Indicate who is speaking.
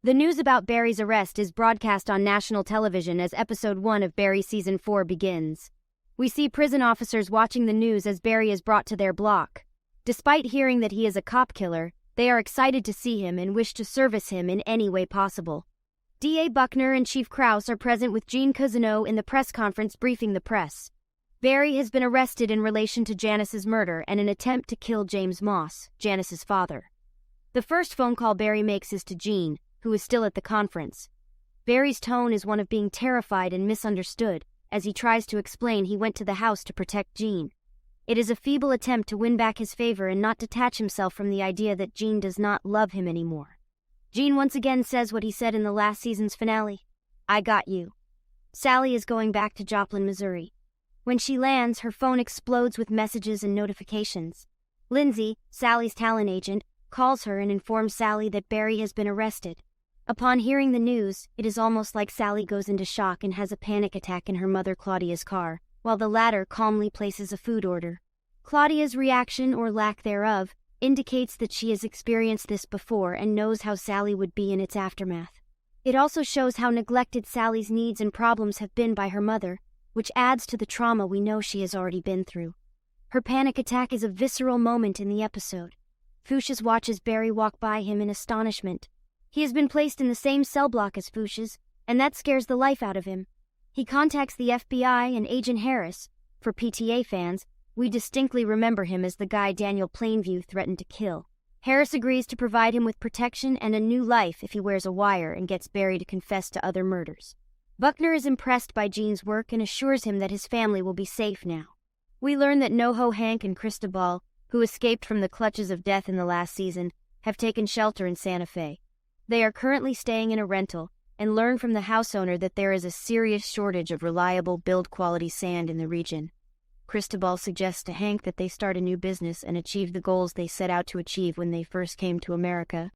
Speaker 1: The news about Barry's arrest is broadcast on national television as episode 1 of Barry season 4 begins. We see prison officers watching the news as Barry is brought to their block. Despite hearing that he is a cop killer, they are excited to see him and wish to service him in any way possible. DA Buckner and Chief Krauss are present with Gene Cousineau in the press conference briefing the press. Barry has been arrested in relation to Janice's murder and an attempt to kill James Moss, Janice's father. The first phone call Barry makes is to Gene, who is still at the conference. Barry's tone is one of being terrified and misunderstood, as he tries to explain he went to the house to protect Gene. It is a feeble attempt to win back his favor and not detach himself from the idea that Gene does not love him anymore. Gene once again says what he said in the last season's finale. "I got you." Sally is going back to Joplin, Missouri. When she lands, her phone explodes with messages and notifications. Lindsay, Sally's talent agent, calls her and informs Sally that Barry has been arrested. Upon hearing the news, it is almost like Sally goes into shock and has a panic attack in her mother Claudia's car, while the latter calmly places a food order. Claudia's reaction, or lack thereof, indicates that she has experienced this before and knows how Sally would be in its aftermath. It also shows how neglected Sally's needs and problems have been by her mother, which adds to the trauma we know she has already been through. Her panic attack is a visceral moment in the episode. Fuchsias watches Barry walk by him in astonishment. He has been placed in the same cell block as Fuchsias, and that scares the life out of him. He contacts the FBI and Agent Harris. For PTA fans, we distinctly remember him as the guy Daniel Plainview threatened to kill. Harris agrees to provide him with protection and a new life if he wears a wire and gets Barry to confess to other murders. Buckner is impressed by Gene's work and assures him that his family will be safe now. We learn that NoHo Hank and Cristobal, who escaped from the clutches of death in the last season, have taken shelter in Santa Fe. They are currently staying in a rental, and learn from the house owner that there is a serious shortage of reliable build-quality sand in the region. Cristobal suggests to Hank that they start a new business and achieve the goals they set out to achieve when they first came to America.